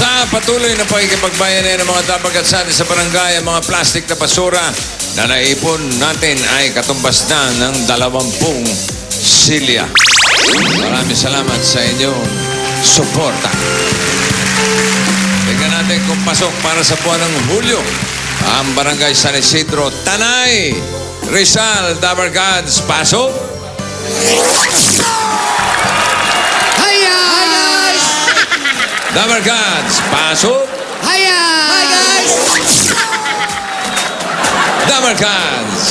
Sa patuloy na pakikipagbayanan ng mga dabagat sa atin sa barangay, ang mga plastic na basura na naipon natin ay katumbas na ng 20 silya. Maraming salamat sa inyong suporta. Tingnan natin kung pasok para sa buwan ng Hulyo ang barangay San Isidro, Tanay, Rizal, Dabargads. Pasok! Hiya! Hi guys! Dabargads. Pasok! Hiya! Hi guys! Dabargads.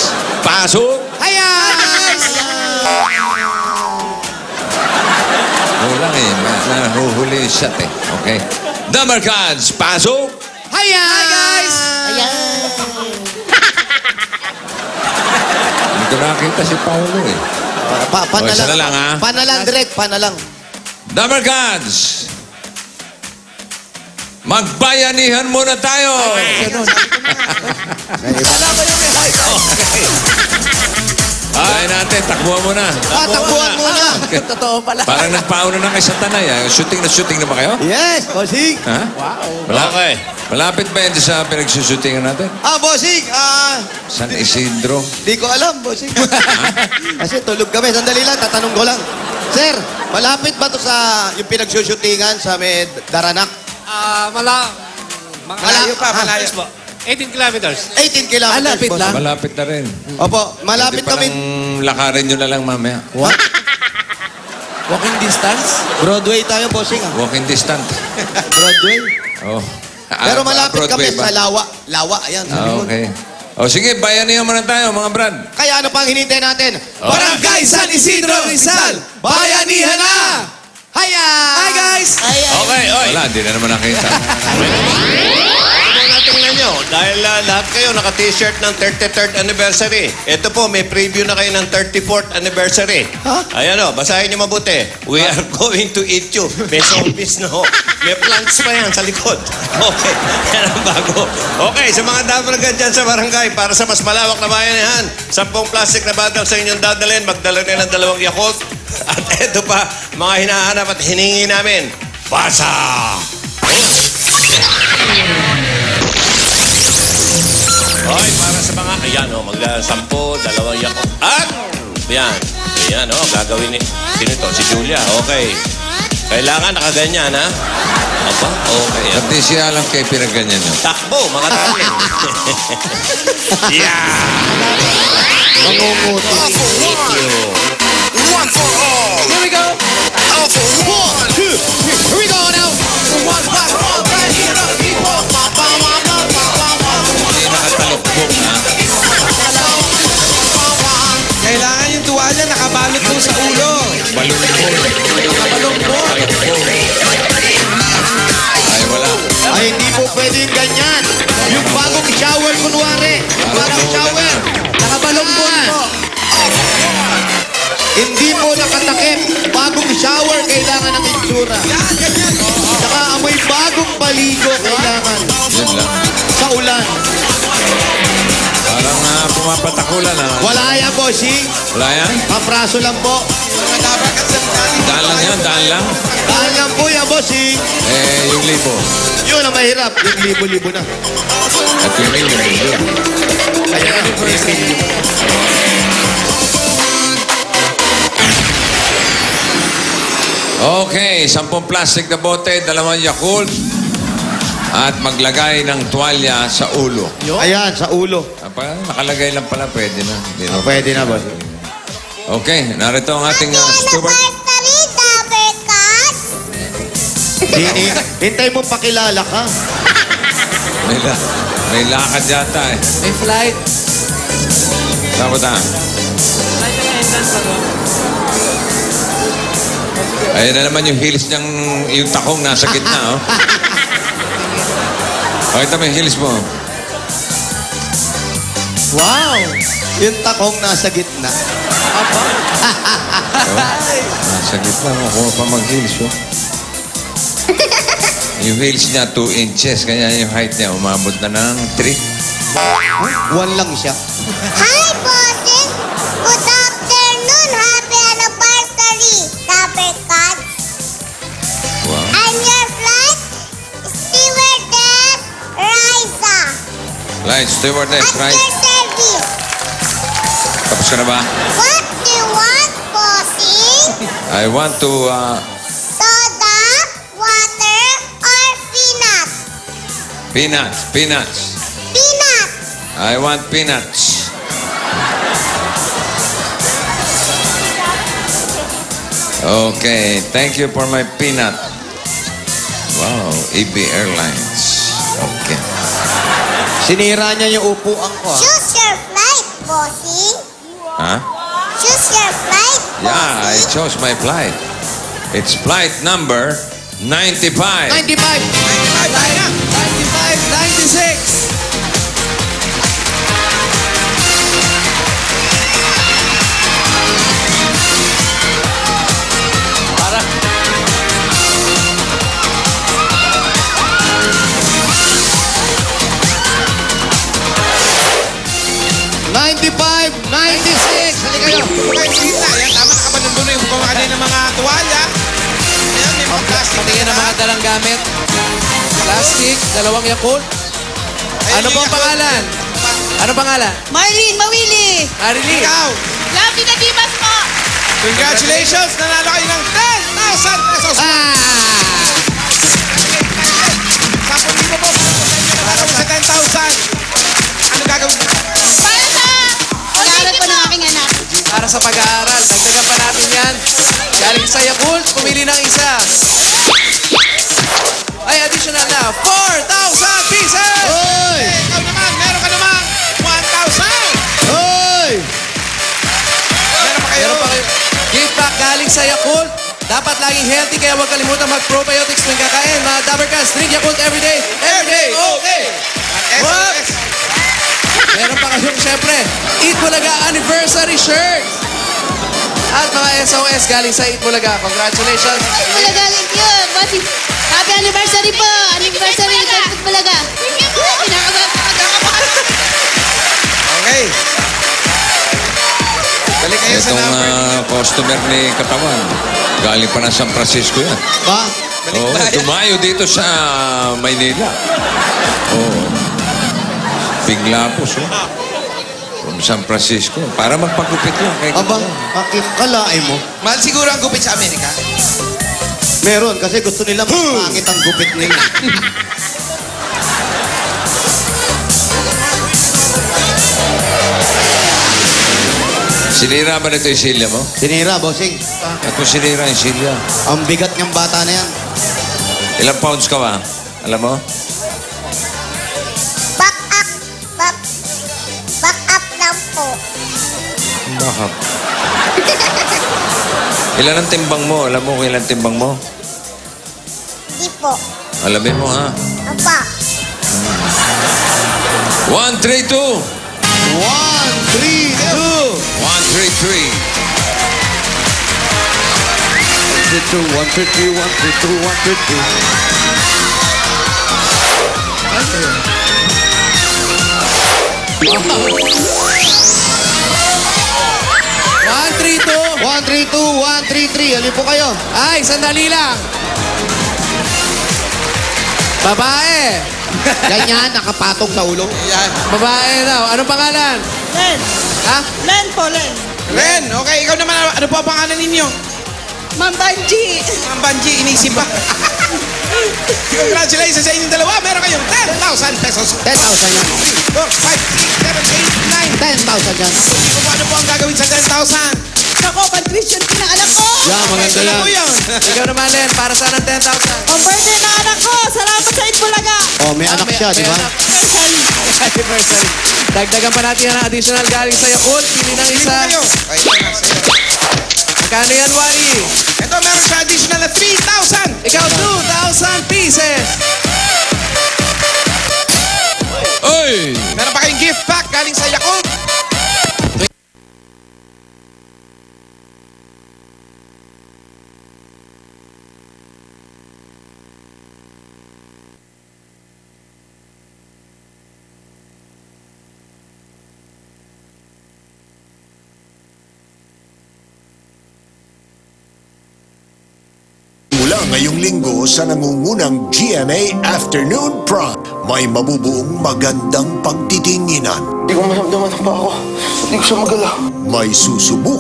Pasok! Hiya! Guys! Wala eh. Nahuhuli yung shot eh. Okay. Dabargads. Pasok! Hiya! Hi guys! Hindi ko nakita si Paolo eh. Isa na lang, ha? Panalang, direct, panalang. Dabargads. Magbayanihan muna tayo. Alam ko yung may Ay natin, takbuhan muna. takbuhan muna. Totoo pala. Parang nagpauna na kayo sa Tanay. Shooting na ba kayo? Yes, bossing. Ha? Wow. Okay. Malapit ba yun sa pinagsushootingan natin? Bossing, San Isidro. di ko alam, bossing. Kasi tulog kami. Sandali lang, tatanong ko lang. Sir, malapit ba to sa yung pinagsushootingan sa may Daranak? Malayo pa, malayo. po. 18 kilometers. 18 kilometers, Malapit boss. lang. Malapit na rin. Opo, malapit Pwede kami. palang lakarin nyo na lang mamaya. What? Walking distance? Broadway tayo, bossing. Walking distance. Broadway. Oh. Pero malapit kami Broadway ba? sa Lawa. Lawa, ayan. Okay. O sige, bayanihan muna tayo mga brad. Kaya ano pang hinintay natin? Barangay San Isidro, Rizal! Bayanihan na! Hiya! Hi guys! Okay, oy. Wala, hindi na naman nakita. Tingnan nyo, dahil lahat kayo naka-t-shirt ng 33rd anniversary. Ito po, may preview na kayo ng 34th anniversary. Ayan o, basahin nyo mabuti. We are going to eat you. May zombies na ho. May plants pa yan sa likod. Okay, yan ang bago. Okay, sa mga dabaragad dyan sa barangay, para sa mas malawak na bayanihan, 10 plastic na bottle sa inyong dadalhin, magdala nila ng 2 Yakult. At ito pa, mga hinahanap at hiningi namin, pasa! Hoy, para sa mga, ayan o, magla-10, 2 Yakult. At, yan, ayan o, gagawin ni, sino ito? Si Julia, okay. Kailangan nakaganyan, ha? Aba, okay. At di siya alam kayo pinagganyan nyo. Takbo, mga talent. Yeah! Mangunguti. One for all. Here we go! All for one. 2, 3, here we go now. Hindi nakatalokbong ha. Kailangan yung tuwalya nakabalot mo sa ulo. Balungkol. Nakabalungkol. Ay wala. Ay, hindi po pwedeng ganyan. Yung bagong shower, kunwari. Yung bagong shower. Nakabalungkol po. Hindi mo nakatakip. Bagong shower, kailangan ng itsura. Saka amoy bagong paligo, kailangan. Yun lang. Sa ulan. Parang pumapatakulan ha. Wala yan, bossing. Wala yan? Papraso lang po. Daan lang yan, daan lang. Dahil lang po yan, bossing. Yung libo. Yun ang mahirap. Yung libo-libo na. At yung million. Okay, 10 plastic na bote, 2 Yakult. At maglagay ng tuwalya sa ulo. Ayan, sa ulo. Nakalagay lang pala, pwede na. Hindi na. Pwede na, boss. Okay, narito ang ating steward. Hintay mo pakilala ka. May lakad yata eh. May flight. Dapat ah. Ayun na naman yung heels niyang, yung takong nasa gitna, oh. Pakita mo yung heels mo. Wow! Yung takong nasa gitna. Nasa gitna, makuha pa mag-heels, oh. Yung heels niya, 2 inches. Kaya yung height niya, umabot na ng 3. 1 lang siya. Hi, bossing! Good afternoon! Happy anniversary, Dabargads! Wow. I'm your flight Flight stewardess, At right? your service. Tapos ka na ba? What do you want, bossing? I want to, Soda, water, or peanut? peanuts. Peanut. I want peanuts. Okay, thank you for my peanut. Wow, EB Airlines. Okay. Sinira niya yung upuan ko. Choose your flight, bossing. Huh? Choose your flight, Yeah, I bossing. chose my flight. It's flight number 95. 95! 95 tayo na. 95, 96. Para. 95, 96! Halika kayo! Kayo sa gitna. Yan, tama. Nakabalundo na yung bukaw kanina mga tuwalya. Ayan, may mga plastic. Patingin ang mga dalang gamit. Plastic, dalawang Yakult. Ano po ang pangalan? Ano pangalan? Marlene Mawili! Marilyn. Ikaw. Lovely na Dimas po! Congratulations! Nanalo kayo ng 10,000 pesos. Ah! 10,000 po. Nanalo ko sa 10,000. Ano gagawin mo? Para sa pag-aaral po ng aking anak. Para sa pag-aaral, dagdagan pa natin yan. Galing sa Yakult, pumili ng isa. Ay, additional na, 4,000 pieces! Hoy! Ikaw naman, meron ka naman 1,000. Hoy! Meron pa kayo. Meron pa kayo. Gift pack galing sa Yakult. Dapat laging healthy, kaya huwag kalimutan mag-probiotics tuwing kakain. Mga Dabbercats, drink Yakult everyday. Everyday, okay! SOS. Meron pa kayong, syempre, Eat Bulaga Anniversary Shirt. At mga SOS galing sa Eat Bulaga. Congratulations. Bulaga, thank you. Bossy. Happy anniversary po! Anniversary, Galput Bulaga. Okay. Balik kayo sa Itong number. customer ni Katawan. Galing pa ng San Francisco yan. Ba? Oo, dumayo dito sa Maynila. Oo. Biglapos, oh. From San Francisco. Para magpagupit lang. Kay Aba, aking kalaay mo. Mahal siguro ang gupit sa Amerika. Meron, kasi gusto nila pangit ang gupit nila. Sinira ba nito yung silya mo? Sinira, bossing. Ito sinira yung silya. Ang bigat niyang bata na yan. Ilang pounds ka ba? Alam mo? Back up. Back up lang po. Bakit? Ilan ang timbang mo? Alam mo kung ilan timbang mo? Di po. Alamin mo, ha? Apa. 1, 3, 2. 1, 3, 2! 1, 3, 3. 1, 3, 2, 1, 3, 3, 1, 3, 2, 1, 3, 2. One, three, two. 1, 3, 2, 1, 3, 3. Alin po kayo? Ay, sandali lang. Babae. Ganyan, nakapatong sa ulo. Yan. Babae daw. Anong pangalan? Len. Ha? Len po, Len. Ren, okay. Ikaw naman, ano po ang pangalan ninyo? Ma'am Banji. Ang Banji, inisip pa. Congratulations sa inyong dalawa. Meron kayong 10,000 pesos. 10,000 yan. 4, 5, 6, 7, 8, 9. 10,000 yan. Ano po ang gagawin sa 10,000? Ako, pang-tuition ko ng anak ko. Yan, maganda yan. Ano po yan? Ikaw naman, Len. Para saan ang 10,000? Pang-birthday ng anak ko. Salamat sa Itbulaga. Oh, may anak siya, di ba? Anniversary. Dagdagan pa natin yan ng additional galing sa Yakult. Pili ng isa. Kayo. Ay, sa'yo. Magkano yan, Wally? Ito, meron siya additional na 3,000. Ikaw, 2,000 pieces. Oy! Meron pa kayong gift pack galing sa Yakult. Mula ngayong linggo sa nangungunang GMA Afternoon Prime. may mabubuong magandang pagtitinginan. Hindi ko maramdaman pa ako. Hindi ko siya magalaw. May susubok